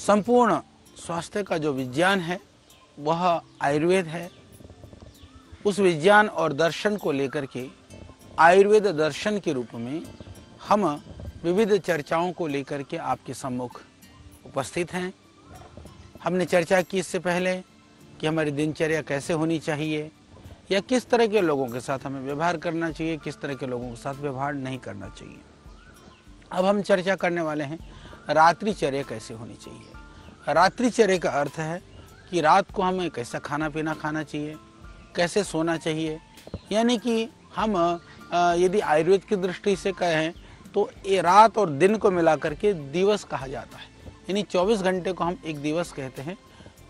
संपूर्ण स्वास्थ्य का जो विज्ञान है वह आयुर्वेद है। उस विज्ञान और दर्शन को लेकर के आयुर्वेद दर्शन के रूप में हम विविध चर्चाओं को लेकर के आपके सम्मुख उपस्थित हैं। हमने चर्चा की इससे पहले कि हमारी दिनचर्या कैसे होनी चाहिए या किस तरह के लोगों के साथ हमें व्यवहार करना चाहिए, किस तरह के लोगों के साथ व्यवहार नहीं करना चाहिए। अब हम चर्चा करने वाले हैं रात्रिचर्या कैसे होनी चाहिए। रात्रिचर्या का अर्थ है कि रात को हमें कैसा खाना पीना खाना चाहिए, कैसे सोना चाहिए। यानी कि हम यदि आयुर्वेद की दृष्टि से कहें तो ये रात और दिन को मिलाकर के दिवस कहा जाता है, यानी 24 घंटे को हम एक दिवस कहते हैं।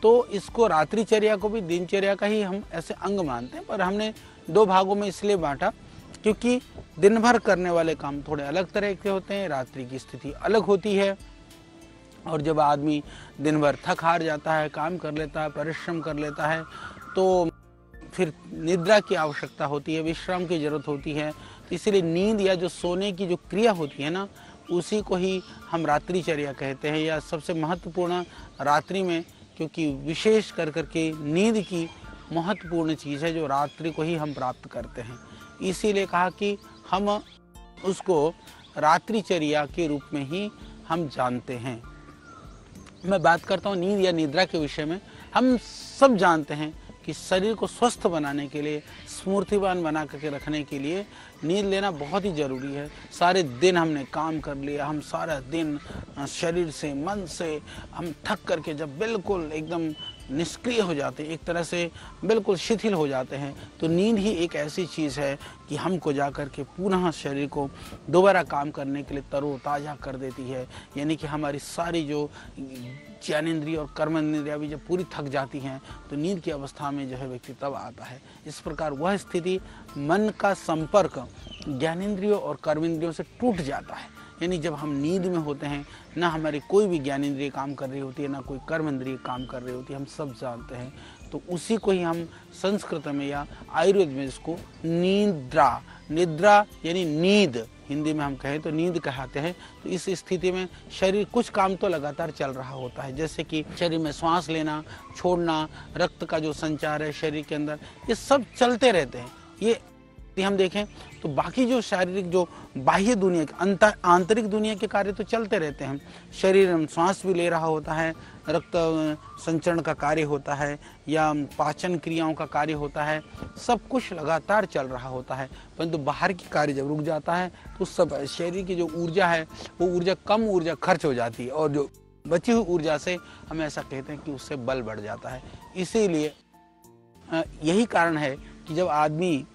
तो इसको रात्रिचर्या को भी दिनचर्या का ही हम ऐसे अंग मानते हैं, पर हमने दो भागों में इसलिए बांटा क्योंकि दिन भर करने वाले काम थोड़े अलग तरह के होते हैं, रात्रि की स्थिति अलग होती है। और जब आदमी दिन भर थक हार जाता है, काम कर लेता है, परिश्रम कर लेता है, तो फिर निद्रा की आवश्यकता होती है, विश्राम की जरूरत होती है। तो इसीलिए नींद या जो सोने की जो क्रिया होती है ना, उसी को ही हम रात्रिचर्या कहते हैं। या सबसे महत्वपूर्ण रात्रि में, क्योंकि विशेष कर करके नींद की महत्वपूर्ण चीज़ है जो रात्रि को ही हम प्राप्त करते हैं, इसीलिए कहा कि हम उसको रात्रिचर्या के रूप में ही हम जानते हैं। मैं बात करता हूँ नींद या निद्रा के विषय में। हम सब जानते हैं कि शरीर को स्वस्थ बनाने के लिए, स्फूर्तिवान बना करके रखने के लिए नींद लेना बहुत ही ज़रूरी है। सारे दिन हमने काम कर लिया, हम सारा दिन शरीर से मन से हम थक करके जब बिल्कुल एकदम निष्क्रिय हो जाते हैं, एक तरह से बिल्कुल शिथिल हो जाते हैं, तो नींद ही एक ऐसी चीज़ है कि हमको जा कर के पुनः शरीर को दोबारा काम करने के लिए तरोताज़ा कर देती है। यानी कि हमारी सारी जो ज्ञानेंद्रिय और कर्मेंद्रियाँ भी जब पूरी थक जाती हैं तो नींद की अवस्था में जो है व्यक्ति तब आता है। इस प्रकार वह स्थिति, मन का संपर्क ज्ञानेंद्रियों और कर्मेंद्रियों से टूट जाता है। यानी जब हम नींद में होते हैं, ना हमारी कोई भी ज्ञानेंद्रिय काम कर रही होती है, ना कोई कर्मेंद्रिय काम कर रही होती है, हम सब जानते हैं। तो उसी को ही हम संस्कृत में या आयुर्वेद में इसको निद्रा, निद्रा यानी नींद, हिंदी में हम कहें तो नींद कहते हैं। तो इस स्थिति में शरीर कुछ काम तो लगातार चल रहा होता है, जैसे कि शरीर में श्वास लेना, छोड़ना, रक्त का जो संचार है शरीर के अंदर, ये सब चलते रहते हैं। ये हम देखें तो बाकी जो शारीरिक, जो बाह्य दुनिया के आंतरिक दुनिया के कार्य तो चलते रहते हैं। शरीर में श्वास भी ले रहा होता है, रक्त संचरण का कार्य होता है या पाचन क्रियाओं का कार्य होता है, सब कुछ लगातार चल रहा होता है। परंतु बाहर की कार्य जब रुक जाता है तो सब शरीर की जो ऊर्जा है वो ऊर्जा, कम ऊर्जा खर्च हो जाती है, और जो बची हुई ऊर्जा से हम ऐसा कहते हैं कि उससे बल बढ़ जाता है। इसीलिए यही कारण है कि जब आदमी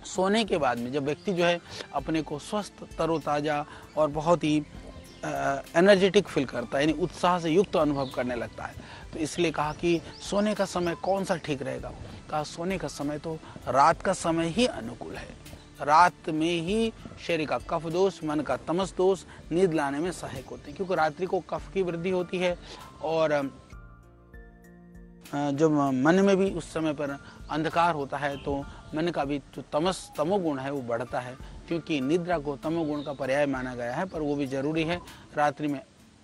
सोने के बाद में, जब व्यक्ति जो है अपने को स्वस्थ, तरोताज़ा और बहुत ही एनर्जेटिक फील करता है, यानी उत्साह से युक्त अनुभव करने लगता है, तो इसलिए कहा कि सोने का समय कौन सा ठीक रहेगा। कहा सोने का समय तो रात का समय ही अनुकूल है। रात में ही शरीर का कफ दोष, मन का तमस दोष नींद लाने में सहायक होते हैं, क्योंकि रात्रि को कफ की वृद्धि होती है और जब मन में भी उस समय पर अंधकार होता है तो मन का भी जो तमोगुण है वो बढ़ता है, क्योंकि निद्रा को तमोगुण का पर्याय माना गया है, पर वो भी जरूरी है। रात्रि में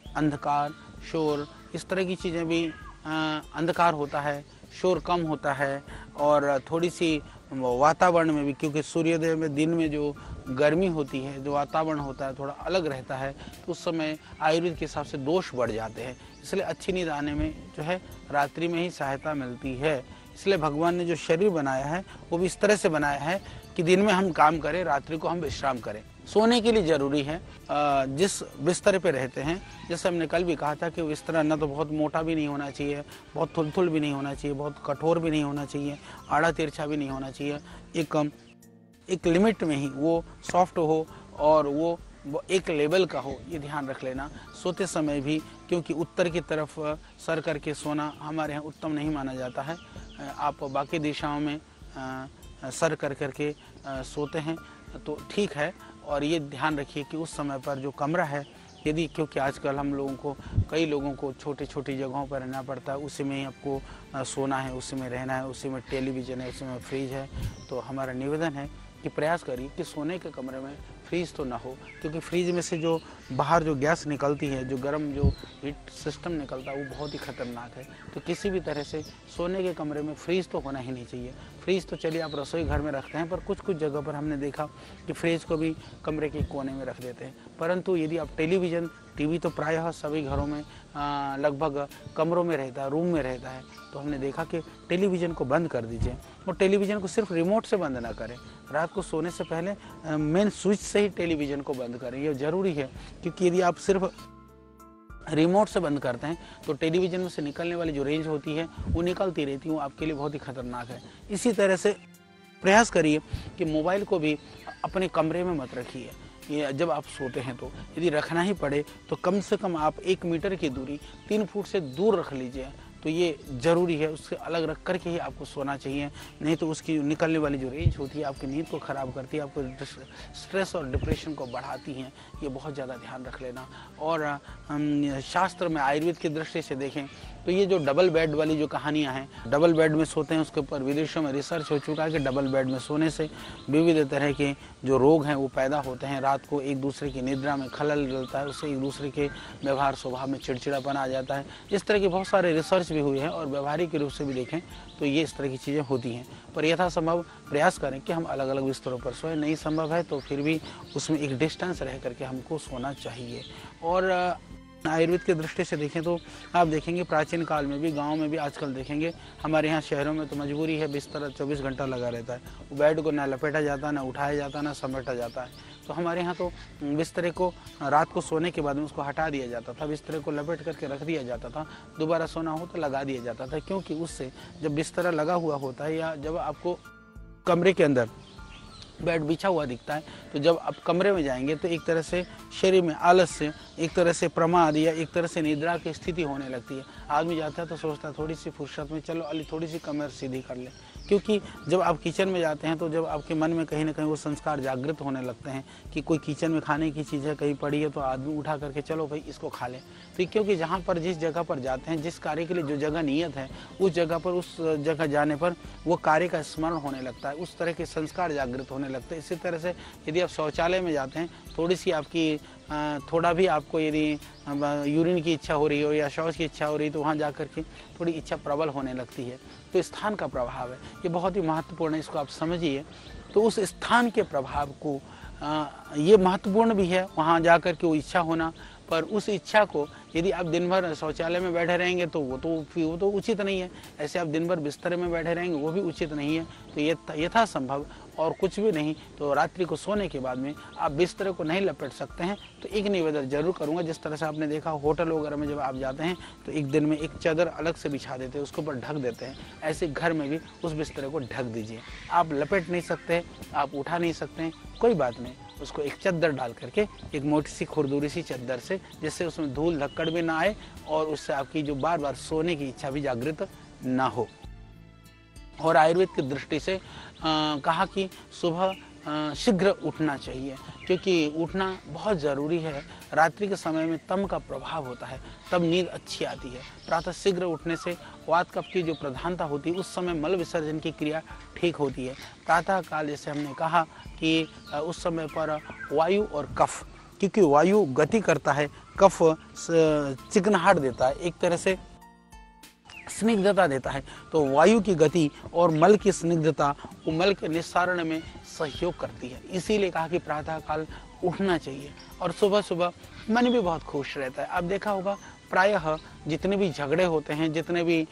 अंधकार, शोर, इस तरह की चीज़ें भी, अंधकार होता है, शोर कम होता है, और थोड़ी सी वातावरण में भी, क्योंकि सूर्योदय में दिन में जो गर्मी होती है, जो वातावरण होता है थोड़ा अलग रहता है, तो उस समय आयुर्वेद के हिसाब से दोष बढ़ जाते हैं। इसलिए अच्छी नींद आने में जो है रात्रि में ही सहायता मिलती है। इसलिए भगवान ने जो शरीर बनाया है वो भी इस तरह से बनाया है कि दिन में हम काम करें, रात्रि को हम विश्राम करें। सोने के लिए जरूरी है जिस बिस्तर पे रहते हैं, जैसे हमने कल भी कहा था कि बिस्तर ना तो बहुत मोटा भी नहीं होना चाहिए, बहुत थुलथुल भी नहीं होना चाहिए, बहुत कठोर भी नहीं होना चाहिए, आड़ा तिरछा भी नहीं होना चाहिए। एक लिमिट में ही वो सॉफ्ट हो और वो एक लेवल का हो, ये ध्यान रख लेना। सोते समय भी, क्योंकि उत्तर की तरफ सर करके सोना हमारे यहाँ उत्तम नहीं माना जाता है। आप बाकी दिशाओं में सर कर करके सोते हैं तो ठीक है। और ये ध्यान रखिए कि उस समय पर जो कमरा है, यदि, क्योंकि आजकल हम लोगों को, कई लोगों को छोटी छोटी जगहों पर रहना पड़ता है, उसी में ही आपको सोना है, उसी में रहना है, उसी में टेलीविज़न है, उसी में फ्रिज है, तो हमारा निवेदन है कि प्रयास करिए कि सोने के कमरे में फ्रीज तो ना हो, क्योंकि फ्रीज में से जो बाहर जो गैस निकलती है, जो गर्म जो हीट सिस्टम निकलता है, वो बहुत ही खतरनाक है। तो किसी भी तरह से सोने के कमरे में फ्रीज तो होना ही नहीं चाहिए। फ्रीज तो चलिए आप रसोई घर में रखते हैं, पर कुछ कुछ जगह पर हमने देखा कि फ्रीज को भी कमरे के कोने में रख देते हैं। परंतु यदि आप टेलीविज़न, टीवी तो प्रायः सभी घरों में लगभग कमरों में रहता है, रूम में रहता है, तो हमने देखा कि टेलीविज़न को बंद कर दीजिए। और टेलीविज़न को सिर्फ रिमोट से बंद ना करें, रात को सोने से पहले मेन स्विच से ही टेलीविज़न को बंद करें। ये ज़रूरी है, क्योंकि यदि आप सिर्फ रिमोट से बंद करते हैं तो टेलीविज़न में से निकलने वाली जो रेंज होती है वो निकलती रहती है, वो आपके लिए बहुत ही खतरनाक है। इसी तरह से प्रयास करिए कि मोबाइल को भी अपने कमरे में मत रखिए। ये जब आप सोते हैं तो यदि रखना ही पड़े तो कम से कम आप 1 मीटर की दूरी 3 फुट से दूर रख लीजिए, तो ये ज़रूरी है। उससे अलग रख करके ही आपको सोना चाहिए, नहीं तो उसकी निकलने वाली जो रेंज होती है आपकी नींद को ख़राब करती है, आपको स्ट्रेस और डिप्रेशन को बढ़ाती हैं। ये बहुत ज़्यादा ध्यान रख लेना। और शास्त्र में आयुर्वेद की दृष्टि से देखें तो ये जो डबल बेड वाली जो कहानियाँ हैं, डबल बेड में सोते हैं, उसके ऊपर विदेशों में रिसर्च हो चुका है कि डबल बेड में सोने से विविध तरह के जो रोग हैं वो पैदा होते हैं। रात को एक दूसरे की निद्रा में खलल डलता है, उससे एक दूसरे के व्यवहार स्वभाव में चिड़चिड़ापन आ जाता है। इस तरह के बहुत सारे रिसर्च भी हुए हैं और व्यवहारिक रूप से भी देखें तो ये इस तरह की चीज़ें होती हैं। पर यथासंभव प्रयास करें कि हम अलग अलग बिस्तरों पर सोएं। नहीं संभव है तो फिर भी उसमें एक डिस्टेंस रह करके हमको सोना चाहिए। और आयुर्वेद की दृष्टि से देखें तो आप देखेंगे प्राचीन काल में भी, गांव में भी आजकल देखेंगे, हमारे यहाँ शहरों में तो मजबूरी है, बिस्तर 24 घंटा लगा रहता है। वो बेड को ना लपेटा जाता, ना उठाया जाता, ना समेटा जाता है। तो हमारे यहाँ तो बिस्तरे को रात को सोने के बाद में उसको हटा दिया जाता था, बिस्तरे को लपेट करके रख दिया जाता था, दोबारा सोना हो तो लगा दिया जाता था। क्योंकि उससे जब बिस्तरा लगा हुआ होता है या जब आपको कमरे के अंदर बेड बिछा हुआ दिखता है, तो जब आप कमरे में जाएंगे तो एक तरह से शरीर में आलस्य, एक तरह से प्रमाद या एक तरह से निद्रा की स्थिति होने लगती है। आदमी जाता है तो सोचता है थोड़ी सी फुर्सत में चलो अली थोड़ी सी कमर सीधी कर ले। क्योंकि जब आप किचन में जाते हैं तो जब आपके मन में कहीं ना कहीं वो संस्कार जागृत होने लगते हैं कि कोई किचन में खाने की चीज़ है कहीं पड़ी है, तो आदमी उठा करके चलो भाई इसको खा ले। तो क्योंकि जहाँ पर जिस जगह पर जाते हैं, जिस कार्य के लिए जो जगह नियत है, उस जगह पर, उस जगह जाने पर वो कार्य का स्मरण होने लगता है, उस तरह के संस्कार जागृत होने लगते हैं। इसी तरह से यदि आप शौचालय में जाते हैं, थोड़ी सी आपकी थोड़ा भी आपको यदि यूरिन की इच्छा हो रही हो या शौच की इच्छा हो रही, तो वहाँ जा कर के थोड़ी इच्छा प्रबल होने लगती है। तो स्थान का प्रभाव है, ये बहुत ही महत्वपूर्ण है, इसको आप समझिए। तो उस स्थान के प्रभाव को ये महत्वपूर्ण भी है वहाँ जा कर के वो इच्छा होना। पर उस इच्छा को यदि आप दिन भर शौचालय में बैठे रहेंगे तो वो तो उचित नहीं है। ऐसे आप दिन भर बिस्तर में बैठे रहेंगे वो भी उचित नहीं है। तो ये यथासंभव और कुछ भी नहीं तो रात्रि को सोने के बाद में आप बिस्तर को नहीं लपेट सकते हैं तो एक निवेदन जरूर करूंगा। जिस तरह से आपने देखा होटल वगैरह में जब आप जाते हैं तो एक दिन में एक चादर अलग से बिछा देते हैं, उसके ऊपर ढक देते हैं। ऐसे घर में भी उस बिस्तर को ढक दीजिए। आप लपेट नहीं सकते, आप उठा नहीं सकते, कोई बात नहीं, उसको एक चादर डाल करके, एक मोटी सी खुरदुरी सी चादर से, जिससे उसमें धूल धक्कड़ भी ना आए और उससे आपकी जो बार बार सोने की इच्छा भी जागृत ना हो। और आयुर्वेद की दृष्टि से कहा कि सुबह शीघ्र उठना चाहिए, क्योंकि उठना बहुत ज़रूरी है। रात्रि के समय में तम का प्रभाव होता है, तब नींद अच्छी आती है। प्रातः शीघ्र उठने से वात कफ की जो प्रधानता होती है, उस समय मल विसर्जन की क्रिया ठीक होती है। प्रातः काल जैसे हमने कहा कि उस समय पर वायु और कफ, क्योंकि वायु गति करता है, कफ चिकनाहट देता है, एक तरह से स्निग्धता देता है। तो वायु की गति और मल की स्निग्धता वो मल के निस्सारण में सहयोग करती है। इसीलिए कहा कि प्रातः काल उठना चाहिए। और सुबह सुबह मन भी बहुत खुश रहता है। आप देखा होगा प्रायः जितने भी झगड़े होते हैं, जितने भी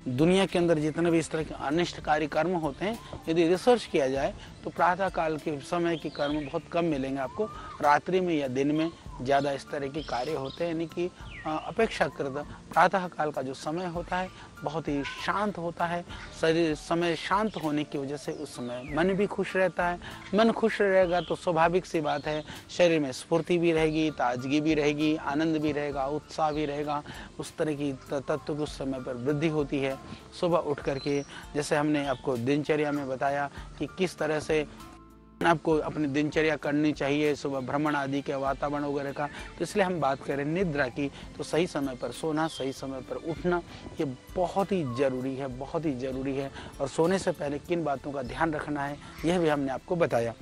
दुनिया के अंदर जितने भी इस तरह के अनिष्टकारी कर्म होते हैं, यदि रिसर्च किया जाए तो प्रातः काल के समय के कर्म बहुत कम मिलेंगे आपको। रात्रि में या दिन में ज़्यादा इस तरह के कार्य होते हैं, यानी कि अपेक्षाकृत प्रातः काल का जो समय होता है बहुत ही शांत होता है। शरीर समय शांत होने की वजह से उस समय मन भी खुश रहता है। मन खुश रहेगा तो स्वाभाविक सी बात है शरीर में स्फूर्ति भी रहेगी, ताजगी भी रहेगी, आनंद भी रहेगा, उत्साह भी रहेगा। उस तरह की तत्व की उस समय पर वृद्धि होती है। सुबह उठ करके जैसे हमने आपको दिनचर्या में बताया कि किस तरह से आपको अपनी दिनचर्या करनी चाहिए, सुबह भ्रमण आदि के वातावरण वगैरह का। तो इसलिए हम बात करें निद्रा की, तो सही समय पर सोना, सही समय पर उठना ये बहुत ही ज़रूरी है, बहुत ही ज़रूरी है। और सोने से पहले किन बातों का ध्यान रखना है यह भी हमने आपको बताया।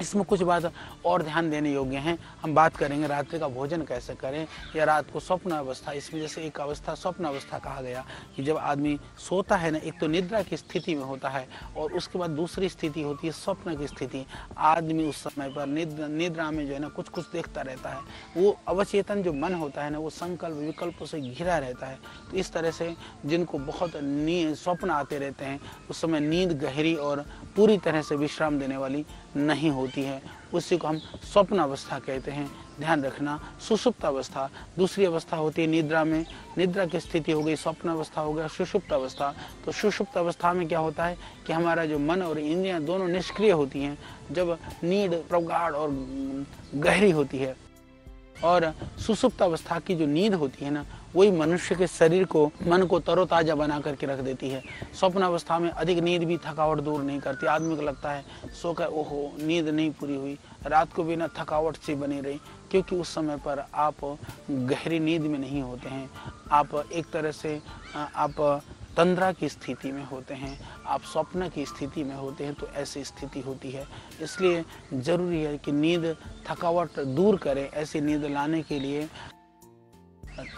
इसमें कुछ बात और ध्यान देने योग्य हैं। हम बात करेंगे रात्रि का भोजन कैसे करें या रात को स्वप्न अवस्था। इसमें जैसे एक अवस्था स्वप्न अवस्था कहा गया कि जब आदमी सोता है ना, एक तो निद्रा की स्थिति में होता है और उसके बाद दूसरी स्थिति होती है स्वप्न की स्थिति। आदमी उस समय पर निद्रा में जो है ना कुछ कुछ देखता रहता है। वो अवचेतन जो मन होता है ना, वो संकल्प विकल्पों से घिरा रहता है। तो इस तरह से जिनको बहुत स्वप्न आते रहते हैं, उस समय नींद गहरी और पूरी तरह से विश्राम देने वाली नहीं होती है, उसी को हम स्वप्न अवस्था कहते हैं। ध्यान रखना, सुषुप्त अवस्था दूसरी अवस्था होती है। निद्रा में निद्रा की स्थिति हो गई, स्वप्न अवस्था हो गया, सुषुप्त अवस्था। तो सुषुप्त अवस्था में क्या होता है कि हमारा जो मन और इंद्रियां दोनों निष्क्रिय होती हैं, जब नींद प्रगाढ़ और गहरी होती है। और सुषुप्त अवस्था की जो नींद होती है ना, वही मनुष्य के शरीर को, मन को तरोताजा बना करके रख देती है। स्वप्न अवस्था में अधिक नींद भी थकावट दूर नहीं करती। आदमी को लगता है सोकर ओहो नींद नहीं पूरी हुई, रात को भी ना थकावट सी बनी रही, क्योंकि उस समय पर आप गहरी नींद में नहीं होते हैं। आप एक तरह से आप तंद्रा की स्थिति में होते हैं, आप स्वप्न की स्थिति में होते हैं। तो ऐसी स्थिति होती है, इसलिए जरूरी है कि नींद थकावट दूर करे। ऐसी नींद लाने के लिए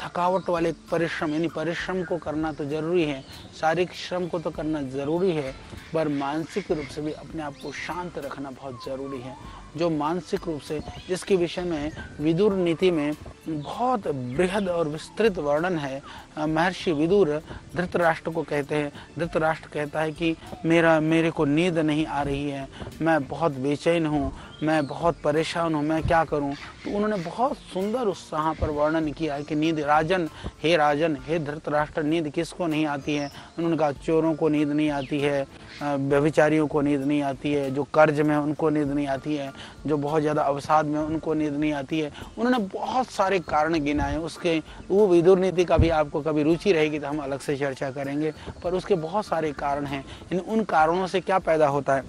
थकावट वाले परिश्रम, यानी परिश्रम को करना तो जरूरी है, शारीरिक श्रम को तो करना जरूरी है, पर मानसिक रूप से भी अपने आप को शांत रखना बहुत जरूरी है। जो मानसिक रूप से, जिसके विषय में विदुर नीति में बहुत बृहद और विस्तृत वर्णन है। महर्षि विदुर धृतराष्ट्र को कहते हैं, धृतराष्ट्र कहता है कि मेरे को नींद नहीं आ रही है, मैं बहुत बेचैन हूँ, मैं बहुत परेशान हूँ, मैं क्या करूँ। तो उन्होंने बहुत सुंदर उस यहाँ पर वर्णन किया है कि नींद, राजन, हे धृतराष्ट्र, नींद किसको नहीं आती है। उन्होंने कहा चोरों को नींद नहीं आती है, व्यभिचारियों को नींद नहीं आती है, जो कर्ज में उनको नींद नहीं आती है, जो बहुत ज़्यादा अवसाद में उनको नींद नहीं आती है। उन्होंने बहुत सारे कारण गिनाए। उसके वो विदुर नीति का भी आपको कभी रुचि रहेगी तो हम अलग से चर्चा करेंगे, पर उसके बहुत सारे कारण हैं। उन कारणों से क्या पैदा होता है,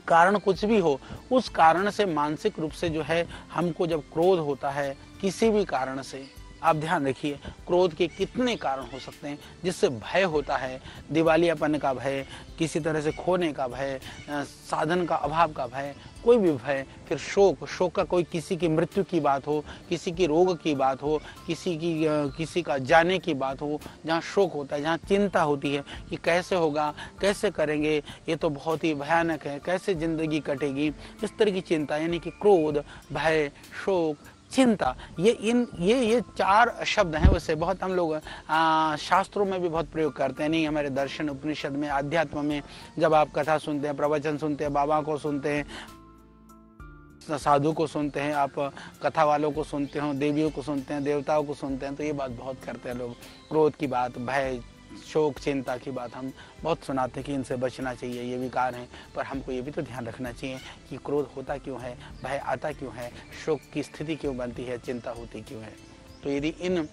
कारण कुछ भी हो, उस कारण से मानसिक रूप से जो है हमको जब क्रोध होता है किसी भी कारण से, आप ध्यान रखिए क्रोध के कितने कारण हो सकते हैं। जिससे भय होता है, दिवालियापन का भय, किसी तरह से खोने का भय, साधन का अभाव का भय, कोई भी भय। फिर शोक का कोई, किसी की मृत्यु की बात हो, किसी की रोग की बात हो, किसी का जाने की बात हो, जहाँ शोक होता है, जहाँ चिंता होती है कि कैसे होगा, कैसे करेंगे, ये तो बहुत ही भयानक है, कैसे जिंदगी कटेगी, इस तरह की चिंता। यानी कि क्रोध, भय, शोक, चिंता, ये चार शब्द हैं। वैसे बहुत हम लोग शास्त्रों में भी बहुत प्रयोग करते हैं। नहीं, हमारे दर्शन उपनिषद में, अध्यात्म में जब आप कथा सुनते हैं, प्रवचन सुनते हैं, बाबा को सुनते हैं, साधु को सुनते हैं, आप कथा वालों को सुनते हो, देवियों को सुनते हैं, देवताओं को सुनते हैं, तो ये बात बहुत करते हैं लोग। क्रोध की बात, भय, शोक, चिंता की बात हम बहुत सुनाते हैं कि इनसे बचना चाहिए, ये विकार हैं। पर हमको ये भी तो ध्यान रखना चाहिए कि क्रोध होता क्यों है, भय आता क्यों है, शोक की स्थिति क्यों बनती है, चिंता होती क्यों है। तो यदि इन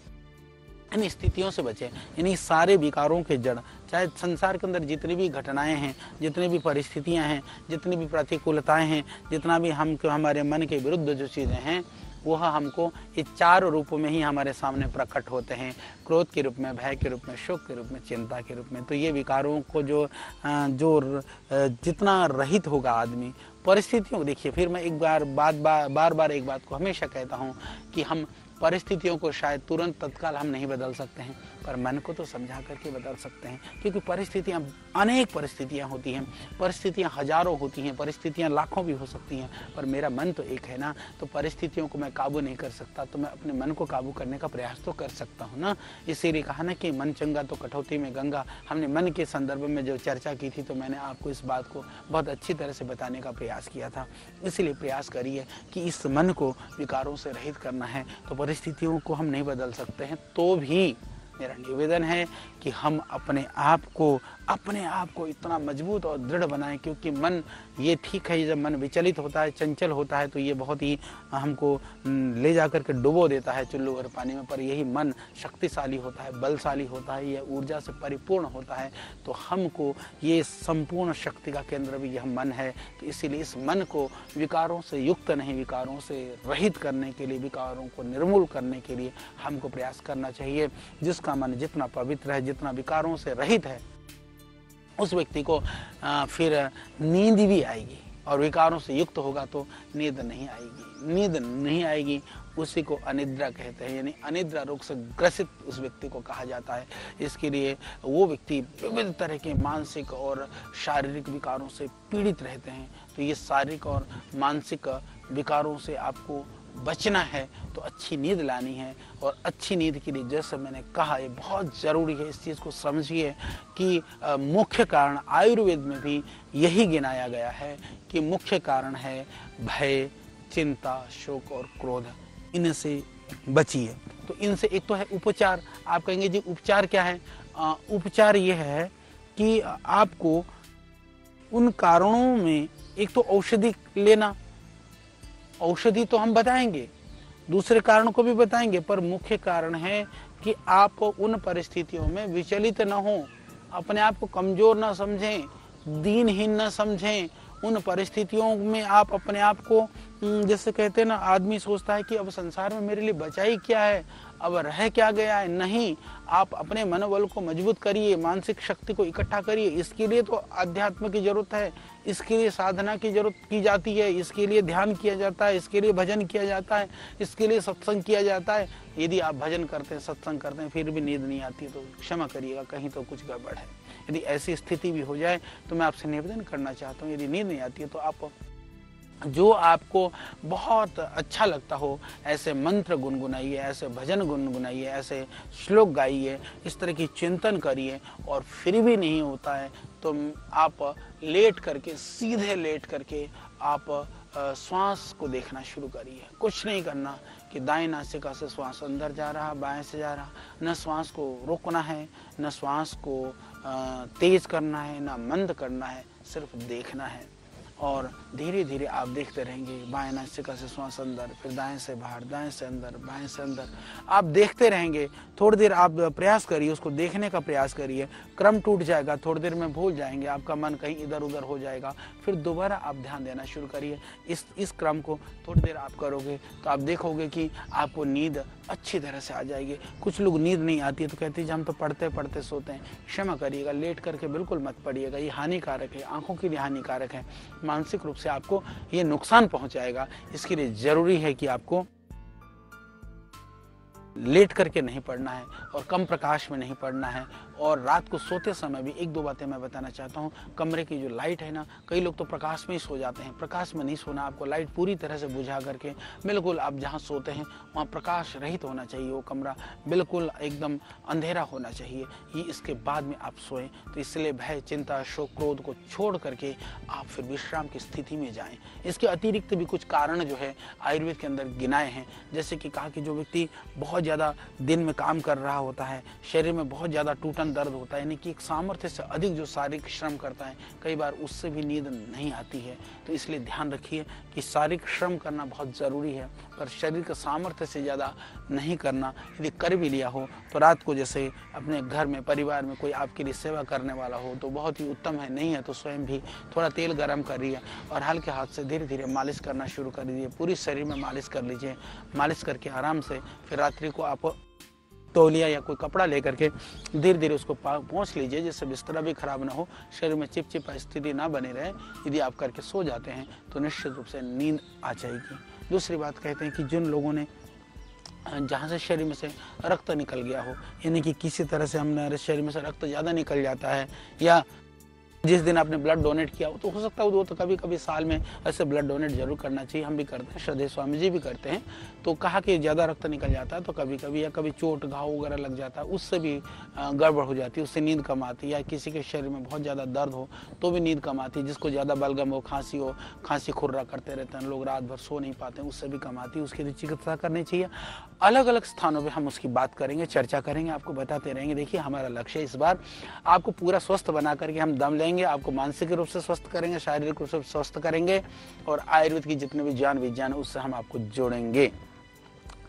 स्थितियों से बचें, इन्हीं सारे विकारों के जड़, चाहे संसार के अंदर जितनी भी घटनाएं हैं, जितनी भी परिस्थितियां हैं, जितनी भी प्रतिकूलताएं हैं, जितना भी हमारे मन के विरुद्ध जो चीज़ें हैं, वह हमको ये चार रूपों में ही हमारे सामने प्रकट होते हैं। क्रोध के रूप में, भय के रूप में, शोक के रूप में, चिंता के रूप में। तो ये विकारों को जो जितना रहित होगा आदमी परिस्थितियों को, देखिए फिर मैं एक बार एक बात को हमेशा कहता हूँ कि हम परिस्थितियों को शायद तुरंत तत्काल हम नहीं बदल सकते हैं, पर मन को तो समझा करके बदल सकते हैं। क्योंकि परिस्थितियाँ, अनेक परिस्थितियाँ होती हैं, परिस्थितियाँ हजारों होती हैं, परिस्थितियाँ लाखों भी हो सकती हैं, पर मेरा मन तो एक है ना। तो परिस्थितियों को मैं काबू नहीं कर सकता, तो मैं अपने मन को काबू करने का प्रयास तो कर सकता हूँ ना। इसीलिए कहा ना कि मन चंगा तो कटौती में गंगा। हमने मन के संदर्भ में जो चर्चा की थी, तो मैंने आपको इस बात को बहुत अच्छी तरह से बताने का प्रयास किया था। इसीलिए प्रयास करिए कि इस मन को विकारों से रहित करना है। तो परिस्थितियों को हम नहीं बदल सकते हैं, तो भी मेरा निवेदन है कि हम अपने आप को इतना मजबूत और दृढ़ बनाएं। क्योंकि मन, ये ठीक है, जब मन विचलित होता है, चंचल होता है, तो ये बहुत ही हमको ले जाकर के डुबो देता है चुल्लू भर पानी में। पर यही मन शक्तिशाली होता है, बलशाली होता है, यह ऊर्जा से परिपूर्ण होता है। तो हमको ये संपूर्ण शक्ति का केंद्र भी यह मन है। तो इसीलिए इस मन को विकारों से युक्त नहीं, विकारों से रहित करने के लिए, विकारों को निर्मूल करने के लिए हमको प्रयास करना चाहिए। जिसका मन जितना पवित्र है, जितना विकारों से रहित है, उस व्यक्ति को फिर नींद भी आएगी। और विकारों से युक्त होगा तो नींद नहीं आएगी। नींद नहीं आएगी उसी को अनिद्रा कहते हैं, यानी अनिद्रा रोग से ग्रसित उस व्यक्ति को कहा जाता है। इसके लिए वो व्यक्ति विविध तरह के मानसिक और शारीरिक विकारों से पीड़ित रहते हैं। तो ये शारीरिक और मानसिक विकारों से आपको बचना है तो अच्छी नींद लानी है। और अच्छी नींद के लिए जैसे मैंने कहा ये बहुत ज़रूरी है, इस चीज़ को समझिए कि मुख्य कारण आयुर्वेद में भी यही गिनाया गया है कि मुख्य कारण है भय, चिंता, शोक और क्रोध। इनसे बचिए। तो इनसे एक तो है उपचार। आप कहेंगे जी उपचार क्या है? उपचार ये है कि आपको उन कारणों में एक तो औषधि लेना, औषधि तो हम बताएंगे, दूसरे कारण को भी बताएंगे, पर मुख्य कारण है कि आप उन परिस्थितियों में विचलित न हो, अपने आप को कमजोर न समझें, दीनहीन न समझें। उन परिस्थितियों में आप अपने आप को, जैसे कहते हैं ना, आदमी सोचता है कि अब संसार में मेरे लिए बचा ही क्या है, अब रह क्या गया है। नहीं, आप अपने मनोबल को मजबूत करिए, मानसिक शक्ति को इकट्ठा करिए। इसके लिए तो अध्यात्म की जरूरत है, इसके लिए साधना की जरूरत की जाती है, इसके लिए ध्यान किया जाता है, इसके लिए भजन किया जाता है, इसके लिए सत्संग किया जाता है। यदि आप भजन करते हैं, सत्संग करते हैं, फिर भी नींद नहीं आती तो क्षमा करिएगा, कहीं तो कुछ गड़बड़ है। यदि ऐसी स्थिति भी हो जाए तो मैं आपसे निवेदन करना चाहता हूँ, यदि नींद नहीं आती है तो आप जो आपको बहुत अच्छा लगता हो ऐसे मंत्र गुनगुनाइए, ऐसे भजन गुनगुनाइए, ऐसे श्लोक गाइए, इस तरह की चिंतन करिए। और फिर भी नहीं होता है तो आप लेट करके, सीधे लेट करके आप श्वास को देखना शुरू करिए। कुछ नहीं करना कि दाएं नासिका से श्वास अंदर जा रहा, बाएं से जा रहा। न श्वास को रोकना है, न श्वास को तेज करना है, न मंद करना है, सिर्फ देखना है। और धीरे धीरे आप देखते रहेंगे, बाएं नासिका से श्वास अंदर, फिर दाएं से बाहर, दाएं से अंदर, बाएं से अंदर। आप देखते रहेंगे, थोड़ी देर आप प्रयास करिए, उसको देखने का प्रयास करिए। क्रम टूट जाएगा, थोड़ी देर में भूल जाएंगे, आपका मन कहीं इधर उधर हो जाएगा, फिर दोबारा आप ध्यान देना शुरू करिए। इस क्रम को थोड़ी देर आप करोगे तो आप देखोगे कि आपको नींद अच्छी तरह से आ जाएगी। कुछ लोग नींद नहीं आती है तो कहते हैं हम तो पढ़ते पढ़ते सोते हैं। क्षमा करिएगा, लेट करके बिल्कुल मत पढ़िएगा, ये हानिकारक है, आंखों के लिए हानिकारक है, मानसिक रूप से आपको ये नुकसान पहुंचाएगा। इसके लिए जरूरी है कि आपको लेट करके नहीं पढ़ना है और कम प्रकाश में नहीं पढ़ना है। और रात को सोते समय भी एक दो बातें मैं बताना चाहता हूँ। कमरे की जो लाइट है ना, कई लोग तो प्रकाश में ही सो जाते हैं, प्रकाश में नहीं सोना। आपको लाइट पूरी तरह से बुझा करके बिल्कुल आप जहाँ सोते हैं वहाँ प्रकाश रहित होना चाहिए, वो कमरा बिल्कुल एकदम अंधेरा होना चाहिए। ये इसके बाद में आप सोएं। तो इसलिए भय, चिंता, शोक, क्रोध को छोड़ करके आप फिर विश्राम की स्थिति में जाएं। इसके अतिरिक्त भी कुछ कारण जो है आयुर्वेद के अंदर गिनाए हैं। जैसे कि कहा कि जो व्यक्ति बहुत ज़्यादा दिन में काम कर रहा होता है, शरीर में बहुत ज़्यादा टूटन दर्द होता है, यानी कि एक सामर्थ्य से अधिक जो शारीरिक श्रम करता है, कई बार उससे भी नींद नहीं आती है। तो इसलिए ध्यान रखिए कि शारीरिक श्रम करना बहुत ज़रूरी है, पर शरीर के सामर्थ्य से ज़्यादा नहीं करना। यदि कर भी लिया हो तो रात को जैसे अपने घर में, परिवार में कोई आपके लिए सेवा करने वाला हो तो बहुत ही उत्तम है, नहीं है तो स्वयं भी थोड़ा तेल गर्म करिए और हल्के हाथ से धीरे धीरे मालिश करना शुरू कर दीजिए। पूरी शरीर में मालिश कर लीजिए। मालिश करके आराम से फिर रात्रि को आप तौलिया या कोई कपड़ा लेकर के धीरे धीरे उसको पोंछ लीजिए, जिससे बिस्तरा भी खराब ना हो, शरीर में चिपचिपा स्थिति ना बनी रहे। यदि आप करके सो जाते हैं तो निश्चित रूप से नींद आ जाएगी। दूसरी बात कहते हैं कि जिन लोगों ने जहाँ से शरीर में से रक्त निकल गया हो, यानी कि किसी तरह से हमारे शरीर में से रक्त ज़्यादा निकल जाता है, या जिस दिन आपने ब्लड डोनेट किया हो तो हो सकता है वो तो कभी कभी साल में ऐसे ब्लड डोनेट जरूर करना चाहिए। हम भी करते हैं, श्रद्धेय स्वामी जी भी करते हैं। तो कहा कि ज़्यादा रक्त निकल जाता है तो कभी कभी, या कभी चोट घाव वगैरह लग जाता है, उससे भी गड़बड़ हो जाती है, उससे नींद कम आती है। या किसी के शरीर में बहुत ज़्यादा दर्द हो तो भी नींद कम आती है। जिसको ज़्यादा बलगम हो, खांसी खुर्रा करते रहते हैं लोग, रात भर सो नहीं पाते हैं, उससे भी कम आती है। उसकी चिकित्सा करनी चाहिए। अलग अलग स्थानों पर हम उसकी बात करेंगे, चर्चा करेंगे, आपको बताते रहेंगे। देखिए हमारा लक्ष्य है इस बार आपको पूरा स्वस्थ बना करके हम दम लेंगे, आपको मानसिक रूप से स्वस्थ करेंगे, शारीरिक रूप से स्वस्थ करेंगे, और आयुर्वेद की जितने भी ज्ञान विज्ञान है उससे हम आपको जोड़ेंगे।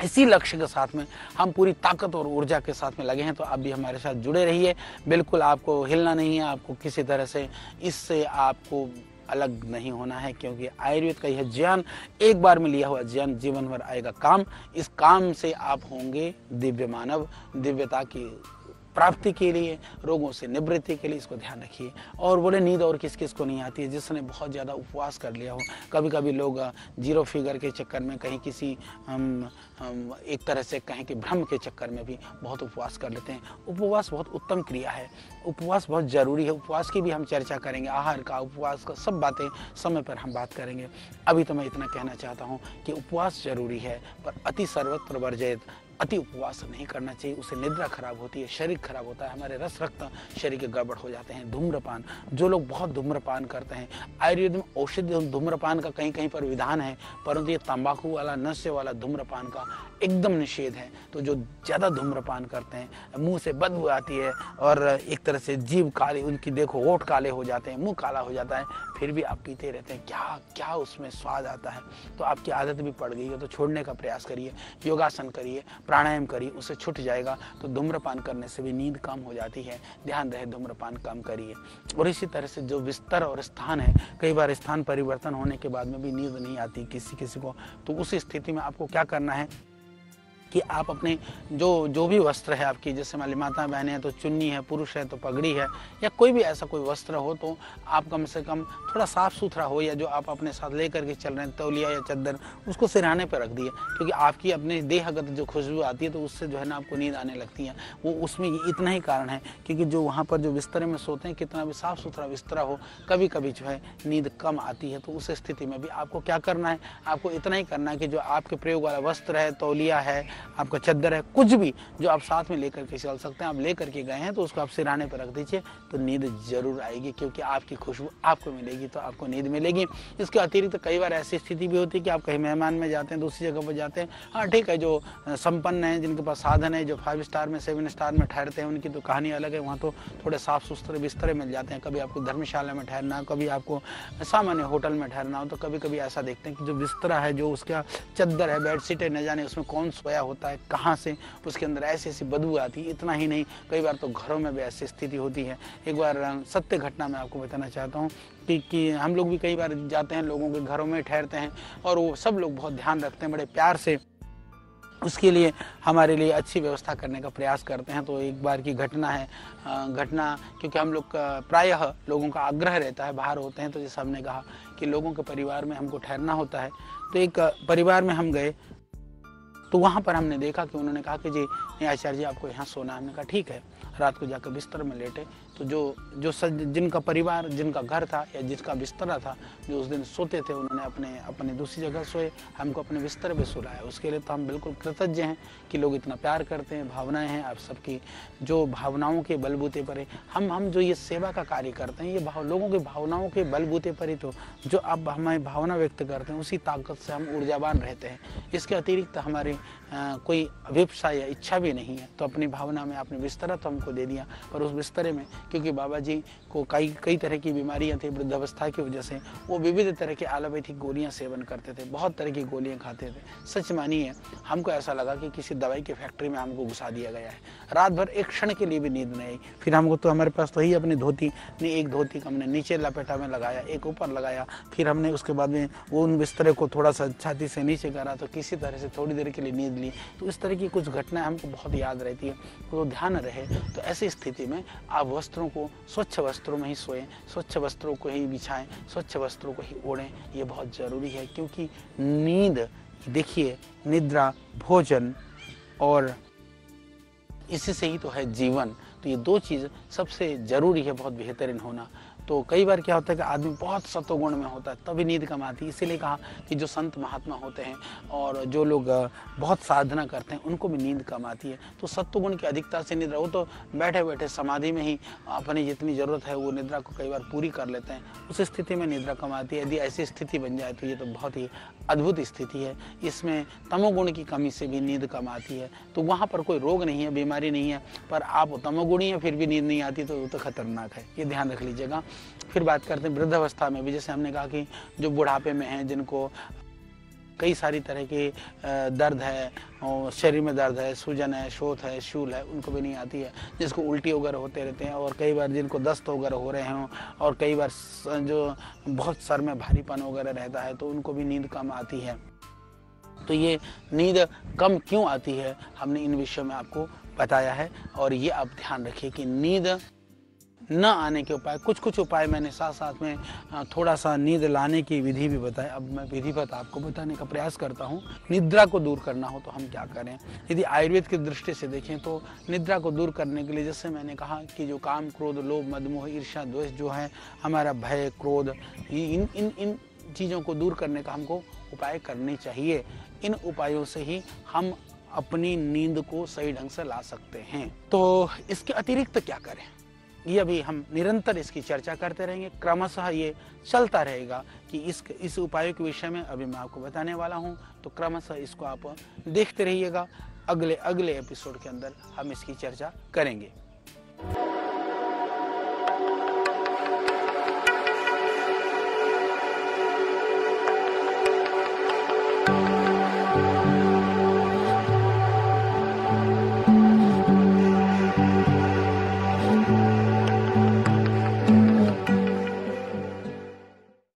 इसी लक्ष्य के साथ में हम पूरी ताकत और ऊर्जा के साथ में लगे हैं। तो आप भी हमारे साथ जुड़े रहिए। बिल्कुल आपको हिलना नहीं है, आपको किसी तरह से इससे आपको अलग नहीं होना है, क्योंकि आयुर्वेद का यह ज्ञान, एक बार में लिया हुआ ज्ञान जीवन भर आएगा काम। इस काम से आप होंगे दिव्य मानव, दिव्यता की प्राप्ति के लिए, रोगों से निवृत्ति के लिए, इसको ध्यान रखिए। और बोले नींद और किस किस को नहीं आती है, जिसने बहुत ज़्यादा उपवास कर लिया हो। कभी कभी लोग जीरो फिगर के चक्कर में, कहीं किसी एक तरह से कहें कि भ्रम के चक्कर में भी बहुत उपवास कर लेते हैं। उपवास बहुत उत्तम क्रिया है, उपवास बहुत ज़रूरी है। उपवास की भी हम चर्चा करेंगे, आहार का, उपवास का, सब बातें समय पर हम बात करेंगे। अभी तो मैं इतना कहना चाहता हूँ कि उपवास जरूरी है, पर अति सर्वत्र वर्जयत, अति उपवास नहीं करना चाहिए। उससे निद्रा खराब होती है, शरीर खराब होता है, हमारे रस रक्त शरीर के गड़बड़ हो जाते हैं। धूम्रपान, जो लोग बहुत धूम्रपान करते हैं, आयुर्वेद में औषधि धूम्रपान का कहीं कहीं पर विधान है, परंतु ये तंबाकू वाला, नशे वाला धूम्रपान का एकदम निषेध है। तो जो ज़्यादा धूम्रपान करते हैं, मुंह से बदबू आती है और एक तरह से जीभ काली, उनकी देखो होठ काले हो जाते हैं, मुंह काला हो जाता है, फिर भी आप पीते रहते हैं। क्या क्या उसमें स्वाद आता है। तो आपकी आदत भी पड़ गई है, तो छोड़ने का प्रयास करिए, योगासन करिए, प्राणायाम करिए, उससे छूट जाएगा। तो धूम्रपान करने से भी नींद कम हो जाती है। ध्यान रहे, धूम्रपान कम करिए। और इसी तरह से जो बिस्तर और स्थान है, कई बार स्थान परिवर्तन होने के बाद में भी नींद नहीं आती किसी किसी को। तो उस स्थिति में आपको क्या करना है कि आप अपने जो भी वस्त्र है आपकी, जैसे हमारी माता बहनें हैं तो चुन्नी है, पुरुष है तो पगड़ी है, या कोई भी ऐसा कोई वस्त्र हो, तो आप कम से कम थोड़ा साफ सुथरा हो, या जो आप अपने साथ लेकर के चल रहे हैं, तौलिया या चद्दर, उसको सिरहाने पर रख दिए। क्योंकि आपकी अपने देहगत जो खुशबू आती है, तो उससे जो है ना आपको नींद आने लगती है। वो उसमें इतना ही कारण है, क्योंकि जो वहाँ पर जो बिस्तरे में सोते हैं, कितना भी साफ सुथरा बिस्तरा हो, कभी कभी जो है नींद कम आती है। तो उस स्थिति में भी आपको क्या करना है, आपको इतना ही करना है कि जो आपके प्रयोग वाला वस्त्र है, तौलिया है, आपका चद्दर है, कुछ भी जो आप साथ में लेकर के चल सकते हैं, आप लेकर के गए हैं, तो उसको आप सिरहाने पर रख दीजिए। तो नींद जरूर आएगी, क्योंकि आपकी खुशबू आपको मिलेगी, तो आपको नींद मिलेगी। इसके अतिरिक्त कई बार ऐसी स्थिति भी होती है कि आप कहीं मेहमान में जाते हैं, दूसरी जगह पर जाते हैं। हाँ ठीक है, जो संपन्न है, जिनके पास साधन है, जो 5 स्टार में 7 स्टार में ठहरते हैं, उनकी तो कहानी अलग है। वहाँ तो थोड़े साफ सुथरे बिस्तरे मिल जाते हैं। कभी आपको धर्मशाला में ठहरना हो, कभी आपको सामान्य होटल में ठहरना हो, तो कभी कभी ऐसा देखते हैं कि जो बिस्तरा है, जो उसका चद्दर है, बेडशीट है, न जाने उसमें कौन सोया होता है, कहाँ से उसके अंदर ऐसी ऐसी बदबू आती है। इतना ही नहीं, कई बार तो घरों में भी ऐसी स्थिति होती है। एक बार सत्य घटना मैं आपको बताना चाहता हूँ कि हम लोग भी कई बार जाते हैं, लोगों के घरों में ठहरते हैं, और वो सब लोग बहुत ध्यान रखते हैं, बड़े प्यार से उसके लिए हमारे लिए अच्छी व्यवस्था करने का प्रयास करते हैं। तो एक बार की घटना है, घटना क्योंकि हम लोग प्रायः लोगों का आग्रह रहता है, बाहर होते हैं, तो जैसे हमने कहा कि लोगों के परिवार में हमको ठहरना होता है। तो एक परिवार में हम गए, तो वहाँ पर हमने देखा कि उन्होंने कहा कि जी नहीं आचार्य जी, आपको यहाँ सोना है। हमने कहा ठीक है। रात को जाकर बिस्तर में लेटे, तो जिनका परिवार, जिनका घर था या जिसका बिस्तरा था, जो उस दिन सोते थे, उन्होंने अपने दूसरी जगह सोए, हमको अपने बिस्तर पे सुलाया। उसके लिए तो हम बिल्कुल कृतज्ञ हैं कि लोग इतना प्यार करते हैं, भावनाएं हैं आप सबकी, जो भावनाओं के बलबूते पर है हम जो ये सेवा का कार्य करते हैं, ये लोगों की भावनाओं के बलबूते पर ही, तो जो आप हमें भावना व्यक्त करते हैं, उसी ताकत से हम ऊर्जावान रहते हैं। इसके अतिरिक्त हमारे कोई अभिप्सा या इच्छा भी नहीं है। तो अपनी भावना में आपने बिस्तरा तो हमको दे दिया, पर उस बिस्तरे में क्योंकि बाबा जी को कई तरह की बीमारियां थी, वृद्धावस्था की वजह से वो विविध तरह के एलोपैथिक गोलियां सेवन करते थे, बहुत तरह की गोलियां खाते थे। सच मानिए, हमको ऐसा लगा कि किसी दवाई की फैक्ट्री में हमको घुसा दिया गया है। रात भर एक क्षण के लिए भी नींद नहीं आई। फिर हमको तो हमारे पास तो ही अपनी धोती ने, एक धोती को हमने नीचे लपेटा में लगाया, एक ऊपर लगाया, फिर हमने उसके बाद में वो उन बिस्तरे को थोड़ा सा छाती से नीचे करा, तो किसी तरह से थोड़ी देर के लिए नींद ली। तो इस तरह की कुछ घटनाएं हमको बहुत याद रहती है, तो ध्यान रहे। तो ऐसी स्थिति में आप वस्त्रों को, स्वच्छ वस्त्रों में ही सोएं, स्वच्छ वस्त्रों को ही बिछाएं, स्वच्छ वस्त्रों को ही ओढ़ें, ये बहुत ज़रूरी है। क्योंकि नींद, देखिए, निद्रा, भोजन और इसी से ही तो है जीवन। तो ये 2 चीज़ सबसे ज़रूरी है, बहुत बेहतरीन होना। तो कई बार क्या होता है कि आदमी बहुत सत्वगुण में होता है, तभी नींद कम आती है। इसीलिए कहा कि जो संत महात्मा होते हैं और जो लोग बहुत साधना करते हैं, उनको भी नींद कम आती है। तो सत्वगुण की अधिकता से निद्रा, वो तो बैठे बैठे समाधि में ही अपनी जितनी ज़रूरत है वो निद्रा को कई बार पूरी कर लेते हैं। उस स्थिति में निद्रा कम आती है। यदि ऐसी स्थिति बन जाए तो ये तो बहुत ही अद्भुत स्थिति है। इसमें तमोगुण की कमी से भी नींद कम आती है। तो वहाँ पर कोई रोग नहीं है, बीमारी नहीं है, पर आप तमोगुणी हैं फिर भी नींद नहीं आती, तो वो तो खतरनाक है। ये ध्यान रख लीजिएगा। फिर बात करते हैं वृद्धावस्था में भी। जैसे हमने कहा कि जो बुढ़ापे में हैं, जिनको कई सारी तरह के दर्द है, और शरीर में दर्द है, सूजन है, शोथ है, शूल है, उनको भी नहीं आती है। जिसको उल्टी वगैरह होते रहते हैं, और कई बार जिनको दस्त वगैरह हो रहे हों, और कई बार जो बहुत सर में भारीपन वगैरह रहता है, तो उनको भी नींद कम आती है। तो ये नींद कम क्यों आती है, हमने इन विषयों में आपको बताया है। और ये आप ध्यान रखिए कि नींद न आने के उपाय, कुछ कुछ उपाय मैंने साथ साथ में थोड़ा सा नींद लाने की विधि भी बताई। अब मैं विधिवत आपको बताने का प्रयास करता हूँ। निद्रा को दूर करना हो तो हम क्या करें। यदि आयुर्वेद की दृष्टि से देखें तो निद्रा को दूर करने के लिए, जैसे मैंने कहा कि जो काम, क्रोध, लोभ, मद, मोह, ईर्ष्या, द्वेष जो है, हमारा भय, क्रोध, इन इन इन चीज़ों को दूर करने का हमको उपाय करने चाहिए। इन उपायों से ही हम अपनी नींद को सही ढंग से ला सकते हैं। तो इसके अतिरिक्त क्या करें, ये अभी हम निरंतर इसकी चर्चा करते रहेंगे। क्रमशः ये चलता रहेगा कि इस उपायों के विषय में अभी मैं आपको बताने वाला हूँ। तो क्रमशः इसको आप देखते रहिएगा। अगले एपिसोड के अंदर हम इसकी चर्चा करेंगे।